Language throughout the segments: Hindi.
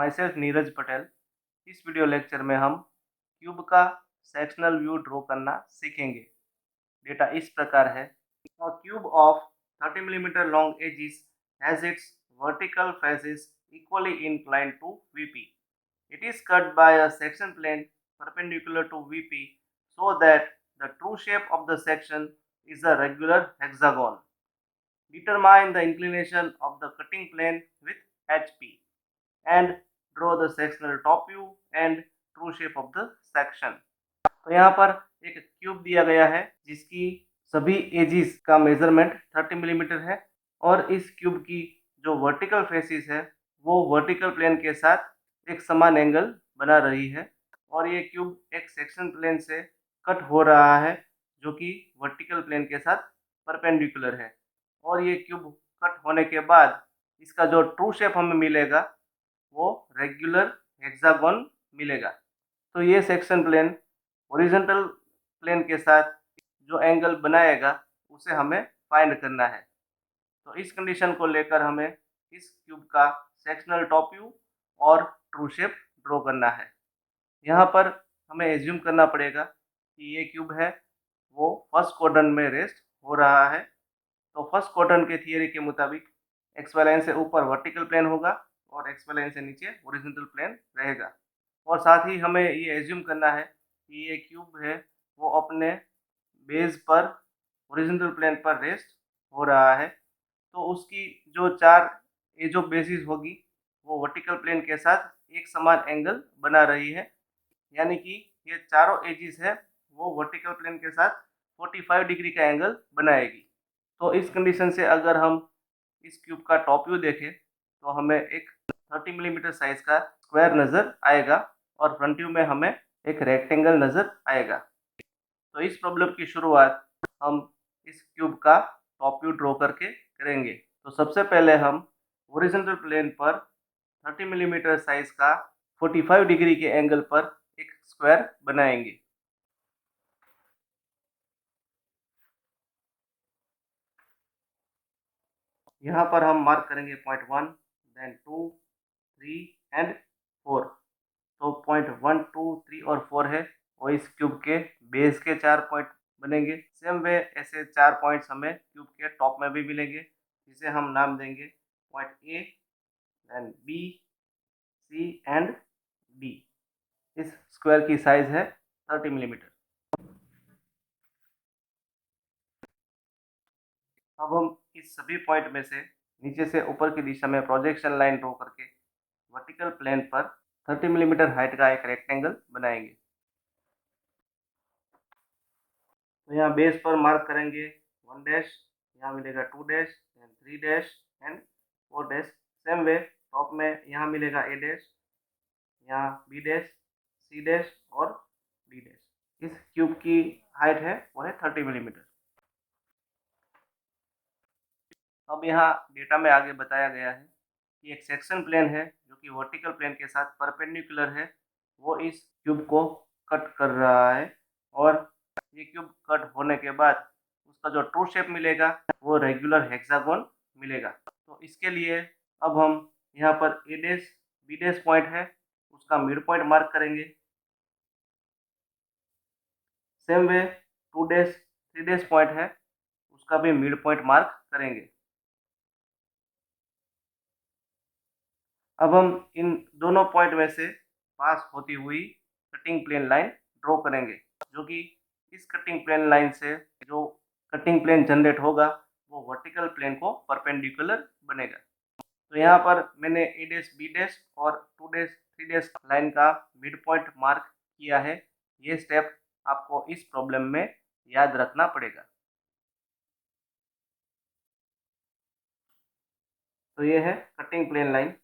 My self Neeraj Patel. इस वीडियो लेक्चर में हम क्यूब का सेक्शनल व्यू ड्रॉ करना सीखेंगे। डेटा इस प्रकार है। A cube of 30 mm long edges has its vertical faces equally inclined to VP. It is cut by a section plane perpendicular to VP so that the true shape of the section is a regular hexagon. Determine the inclination of the cutting plane with HP and draw the sectional top view and true shape of the section. तो यहाँ पर एक क्यूब दिया गया है जिसकी सभी एजिस का मेजरमेंट 30 मिलीमीटर है और इस क्यूब की जो वर्टिकल फेसिस है वो वर्टिकल प्लेन के साथ एक समान एंगल बना रही है और ये क्यूब एक सेक्शन प्लेन से कट हो रहा है जो कि वर्टिकल प्लेन के साथ परपेंडिकुलर है और ये क्यूब कट होने के बाद इसका जो ट्रू शेप हमें मिलेगा वो रेगुलर हेक्सागोन मिलेगा। तो ये सेक्शन प्लेन हॉरिजॉन्टल प्लेन के साथ जो एंगल बनाएगा उसे हमें फाइंड करना है। तो इस कंडीशन को लेकर हमें इस क्यूब का सेक्शनल टॉप व्यू और ट्रू शेप ड्रॉ करना है। यहाँ पर हमें एज्यूम करना पड़ेगा कि ये क्यूब है वो फर्स्ट क्वाड्रेंट में रेस्ट हो रहा है। तो फर्स्ट क्वाड्रेंट के थियरी के मुताबिक एक्स वाई लाइन से ऊपर वर्टिकल प्लेन होगा और एक्स वाई लाइन से नीचे हॉरिजॉन्टल प्लेन रहेगा। और साथ ही हमें ये एज्यूम करना है कि ये क्यूब है वो अपने बेस पर हॉरिजॉन्टल प्लेन पर रेस्ट हो रहा है। तो उसकी जो चार एज ऑफ बेसिस होगी वो वर्टिकल प्लेन के साथ एक समान एंगल बना रही है, यानी कि ये चारों एजिस है वो वर्टिकल प्लेन के साथ 45 डिग्री का एंगल बनाएगी। तो इस कंडीशन से अगर हम इस क्यूब का टॉप व्यू देखें तो हमें एक 30 मिलीमीटर साइज का स्क्वायर नज़र आएगा और फ्रंट व्यू में हमें एक रेक्टेंगल नज़र आएगा। तो इस प्रॉब्लम की शुरुआत हम इस क्यूब का टॉप व्यू ड्रॉ करके करेंगे। तो सबसे पहले हम हॉरिजॉन्टल प्लेन पर 30 मिलीमीटर साइज का 45 डिग्री के एंगल पर एक स्क्वायर बनाएंगे। यहाँ पर हम मार्क करेंगे पॉइंट 1, देन 2, 3 एंड 4। तो पॉइंट 1, 2, 3 और 4 है वो इस क्यूब के बेस के 4 पॉइंट बनेंगे। सेम वे ऐसे 4 पॉइंट्स हमें क्यूब के टॉप में भी मिलेंगे जिसे हम नाम देंगे point A, then B, C and D. इस स्क्वायर की साइज है 30 मिलीमीटर। अब हम इस सभी पॉइंट में से नीचे से ऊपर की दिशा में प्रोजेक्शन लाइन ड्रॉ करके वर्टिकल प्लेन पर 30 मिलीमीटर हाइट का एक रेक्टेंगल बनाएंगे। तो यहाँ बेस पर मार्क करेंगे 1 डैश, यहाँ मिलेगा 2 dash, then 3 dash and 4 dash. Same way top में यहाँ मिलेगा ए डैश, यहाँ बी डैश, सी डैश और डी डैश। इस क्यूब की हाइट है वो है 30 मिलीमीटर। अब यहाँ डेटा में आगे बताया गया है कि एक सेक्शन प्लेन है जो कि वर्टिकल प्लेन के साथ परपेंडिकुलर है, वो इस क्यूब को कट कर रहा है और ये क्यूब कट होने के बाद उसका जो ट्रू शेप मिलेगा वो रेगुलर हेक्सागोन मिलेगा। तो इसके लिए अब हम यहाँ पर ए डैश बी डैश पॉइंट है उसका मिड पॉइंट मार्क करेंगे। Same way 2 dash 3 dash point है उसका भी मिड पॉइंट मार्क करेंगे। अब हम इन दोनों पॉइंट में से पास होती हुई कटिंग प्लेन लाइन ड्रॉ करेंगे जो कि इस कटिंग प्लेन लाइन से जो कटिंग प्लेन जनरेट होगा वो वर्टिकल प्लेन को परपेंडिकुलर बनेगा। तो यहाँ पर मैंने ए डैश बी डैश और 2 डैश 3 डैश लाइन का मिड पॉइंट मार्क किया है। ये स्टेप आपको इस प्रॉब्लम में याद रखना पड़ेगा। तो ये है कटिंग प्लेन लाइन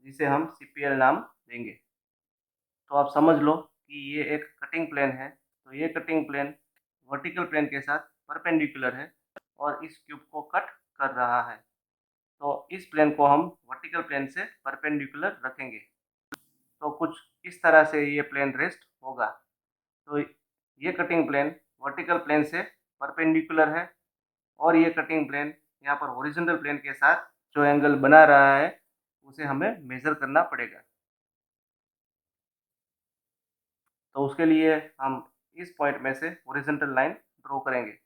जिसे हम CPL नाम देंगे। तो आप समझ लो कि ये एक कटिंग प्लेन है। तो ये कटिंग प्लेन वर्टिकल प्लेन के साथ परपेंडिकुलर है और इस क्यूब को कट कर रहा है। तो इस प्लेन को हम वर्टिकल प्लेन से परपेंडिकुलर रखेंगे। तो कुछ इस तरह से ये प्लेन रेस्ट होगा। तो ये कटिंग प्लेन वर्टिकल प्लेन से परपेंडिकुलर है और ये कटिंग प्लेन यहाँ पर हॉरिजॉन्टल प्लेन के साथ जो एंगल बना रहा है उसे हमें मेज़र करना पड़ेगा। तो उसके लिए हम इस पॉइंट में से हॉरिजॉन्टल लाइन ड्रॉ करेंगे।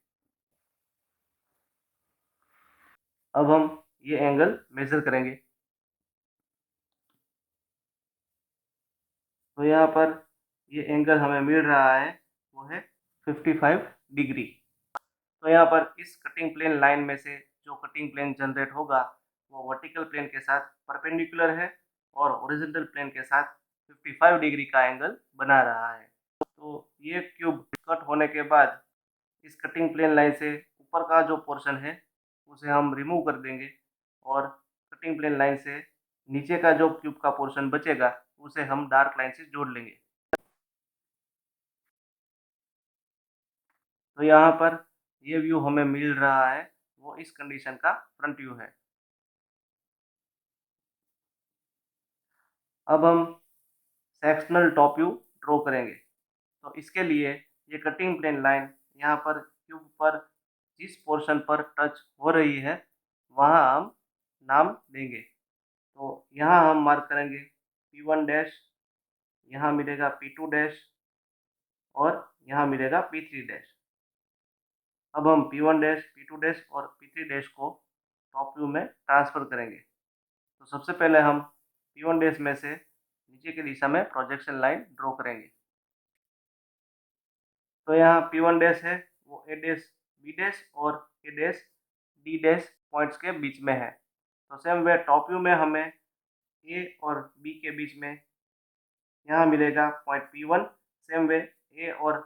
अब हम ये एंगल मेज़र करेंगे। तो यहाँ पर ये एंगल हमें मिल रहा है, वो है 55 डिग्री। तो यहाँ पर इस कटिंग प्लेन लाइन में से जो कटिंग प्लेन जनरेट होगा वो वर्टिकल प्लेन के साथ परपेंडिकुलर है और हॉरिजॉन्टल प्लेन के साथ 55 डिग्री का एंगल बना रहा है। तो ये क्यूब कट होने के बाद इस कटिंग प्लेन लाइन से ऊपर का जो पोर्शन है उसे हम रिमूव कर देंगे और कटिंग प्लेन लाइन से नीचे का जो क्यूब का पोर्शन बचेगा उसे हम डार्क लाइन से जोड़ लेंगे। तो यहाँ पर ये व्यू हमें मिल रहा है, वो इस कंडीशन का फ्रंट व्यू है। अब हम सेक्शनल टॉप व्यू ड्रॉ करेंगे। तो इसके लिए ये कटिंग प्लेन लाइन यहाँ पर क्यूब पर जिस पोर्शन पर टच हो रही है वहाँ हम नाम देंगे। तो यहाँ हम मार्क करेंगे P1 डैश, यहाँ मिलेगा P2 डैश और यहाँ मिलेगा P3 डैश। अब हम P1 डैश, P2 डैश और P3 डैश को टॉप व्यू में ट्रांसफ़र करेंगे। तो सबसे पहले हम P1 डैश में से नीचे की दिशा में प्रोजेक्शन लाइन ड्रॉ करेंगे। तो यहाँ P1 डैश है वो A डैश, B डैश और A dash, D dash points के बीच में है। तो सेम वे टॉप व्यू में हमें A और B के बीच में यहाँ मिलेगा point P1, same way A और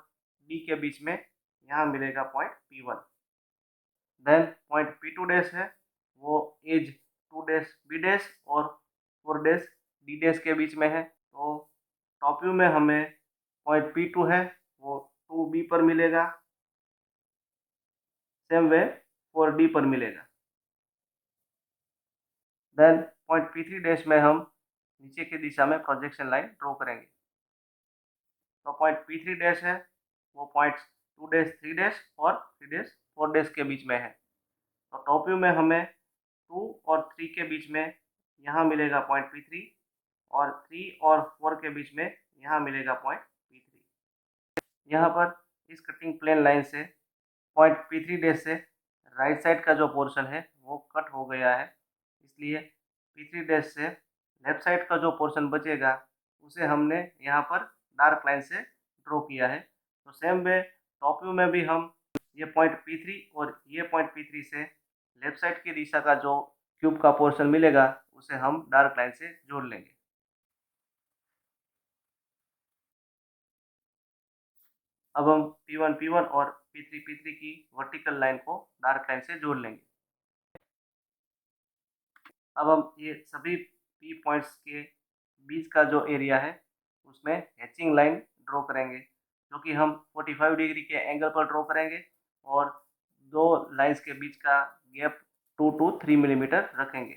D के बीच में यहाँ मिलेगा point P1। Then point P2 dash है वो एज 2 डैश B डैश और 4 डैश D डैश के बीच में है। तो टॉप व्यू में हमें पॉइंट P2 है वो 2B पर मिलेगा, सेम वे 4D पर मिलेगा। देन पॉइंट P3 डैश में हम नीचे की दिशा में प्रोजेक्शन लाइन ड्रॉ करेंगे। तो पॉइंट P3 डैश है वो पॉइंट 2 डैश 3 डैश और 3 डैश 4 डैश के बीच में है। तो टॉप व्यू में हमें 2 और 3 के बीच में यहाँ मिलेगा पॉइंट P3 और 3 और 4 के बीच में यहाँ मिलेगा पॉइंट P3। यहाँ पर इस कटिंग प्लेन लाइन से पॉइंट P3 डैश से राइट साइड का जो पोर्शन है वो कट हो गया है, इसलिए P3 डैश से लेफ्ट साइड का जो पोर्शन बचेगा उसे हमने यहाँ पर डार्क लाइन से ड्रॉ किया है। तो सेम वे टॉप व्यू में भी हम ये पॉइंट P3 और ये पॉइंट P3 से लेफ्ट साइड की दिशा का जो क्यूब का पोर्शन मिलेगा उसे हम डार्क लाइन से जोड़ लेंगे। अब हम P1 और P3 की वर्टिकल लाइन को डार्क लाइन से जोड़ लेंगे। अब हम ये सभी P पॉइंट्स के बीच का जो एरिया है उसमें हैचिंग लाइन ड्रॉ करेंगे, जो कि हम 45 डिग्री के एंगल पर ड्रॉ करेंगे और दो लाइंस के बीच का गैप 2 to 3 मिलीमीटर रखेंगे।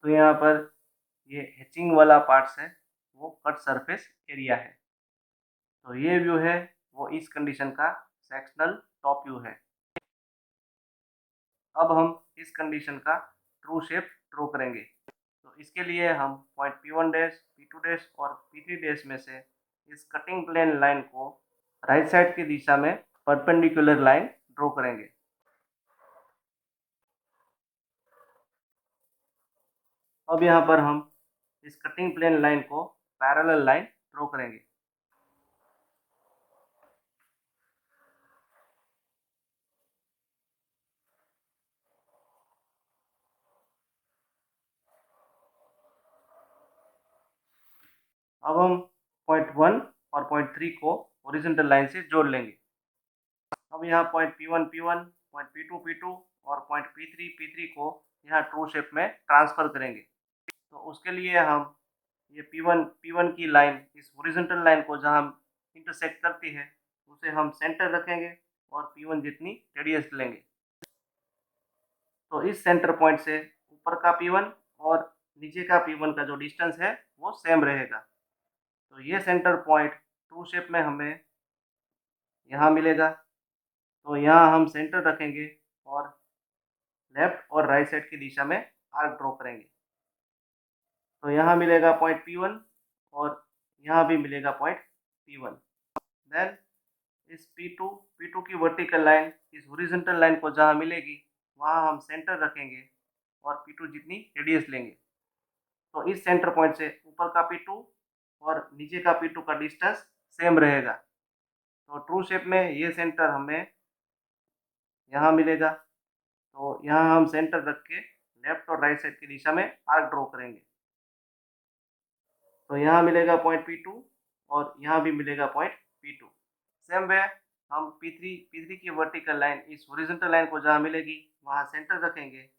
तो यहाँ पर ये हैचिंग वाला पार्ट्स है वो कट सरफेस एरिया है। तो ये व्यू है वो इस कंडीशन का सेक्शनल टॉप व्यू है। अब हम इस कंडीशन का ट्रू शेप ड्रॉ करेंगे। तो इसके लिए हम point P1 dash, P2 dash और P3 डैश में से इस कटिंग प्लेन लाइन को राइट साइड की दिशा में परपेंडिकुलर लाइन ड्रॉ करेंगे। अब यहाँ पर हम इस कटिंग प्लेन लाइन को पैरेलल लाइन ड्रॉ करेंगे। अब हम पॉइंट 1 और पॉइंट 3 को हॉरिजॉन्टल लाइन से जोड़ लेंगे। अब यहाँ पॉइंट P1, पॉइंट P2 और पॉइंट P3 को यहाँ ट्रू शेप में ट्रांसफर करेंगे। तो उसके लिए हम ये P1 की लाइन इस हॉरिजॉन्टल लाइन को जहाँ इंटरसेक्ट करती है उसे हम सेंटर रखेंगे और P1 जितनी रेडियस लेंगे। तो इस सेंटर पॉइंट से ऊपर का P1 और नीचे का P1 का जो डिस्टेंस है वो सेम रहेगा। तो ये सेंटर पॉइंट ट्रू शेप में हमें यहाँ मिलेगा। तो यहाँ हम सेंटर रखेंगे और लेफ्ट और राइट साइड की दिशा में आर्क ड्रॉ करेंगे। तो यहाँ मिलेगा पॉइंट P1 और यहाँ भी मिलेगा पॉइंट P1। देन इस P2 की वर्टिकल लाइन इस हॉरिजॉन्टल लाइन को जहाँ मिलेगी वहाँ हम सेंटर रखेंगे और P2 जितनी रेडियस लेंगे। तो इस सेंटर पॉइंट से ऊपर का P2 और नीचे का P2 का डिस्टेंस सेम रहेगा। तो ट्रू शेप में ये सेंटर हमें यहाँ मिलेगा। तो यहाँ हम सेंटर रख के लेफ्ट और राइट साइड की दिशा में आर्क ड्रॉ करेंगे। तो यहाँ मिलेगा पॉइंट P2 और यहाँ भी मिलेगा पॉइंट P2। सेम वे हम P3 की वर्टिकल लाइन इस हॉरिजॉन्टल लाइन को जहाँ मिलेगी वहाँ सेंटर रखेंगे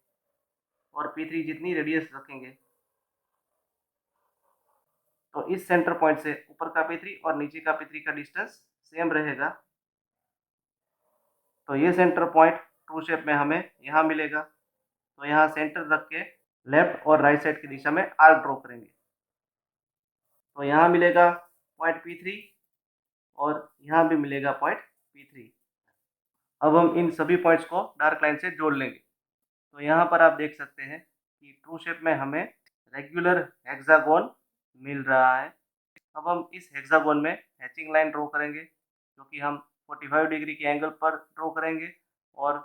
और P3 जितनी रेडियस रखेंगे। तो इस सेंटर पॉइंट से ऊपर का P3 और नीचे का P3 का डिस्टेंस सेम रहेगा। तो ये सेंटर पॉइंट ट्रू शेप में हमें यहाँ मिलेगा। तो यहाँ सेंटर रख के लेफ्ट और राइट साइड की दिशा में आर्क ड्रॉ करेंगे। तो यहाँ मिलेगा पॉइंट P3 और यहाँ भी मिलेगा पॉइंट P3। अब हम इन सभी पॉइंट्स को डार्क लाइन से जोड़ लेंगे। तो यहाँ पर आप देख सकते हैं कि ट्रू शेप में हमें रेगुलर हेक्सागोन मिल रहा है। अब हम इस हेक्सागोन में हैचिंग लाइन ड्रॉ करेंगे, जो कि हम 45 डिग्री के एंगल पर ड्रॉ करेंगे और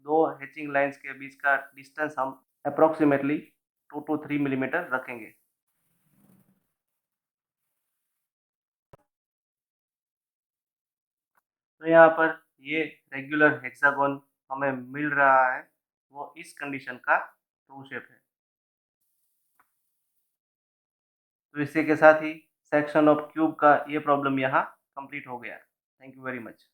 दो हैचिंग लाइंस के बीच का डिस्टेंस हम अप्रॉक्सीमेटली 2 to 3 मिलीमीटर रखेंगे। तो यहाँ पर ये रेगुलर हेक्सागोन हमें मिल रहा है, वो इस कंडीशन का ट्रू शेप है। तो इसी के साथ ही सेक्शन ऑफ क्यूब का ये प्रॉब्लम यहाँ कंप्लीट हो गया। Thank you very much.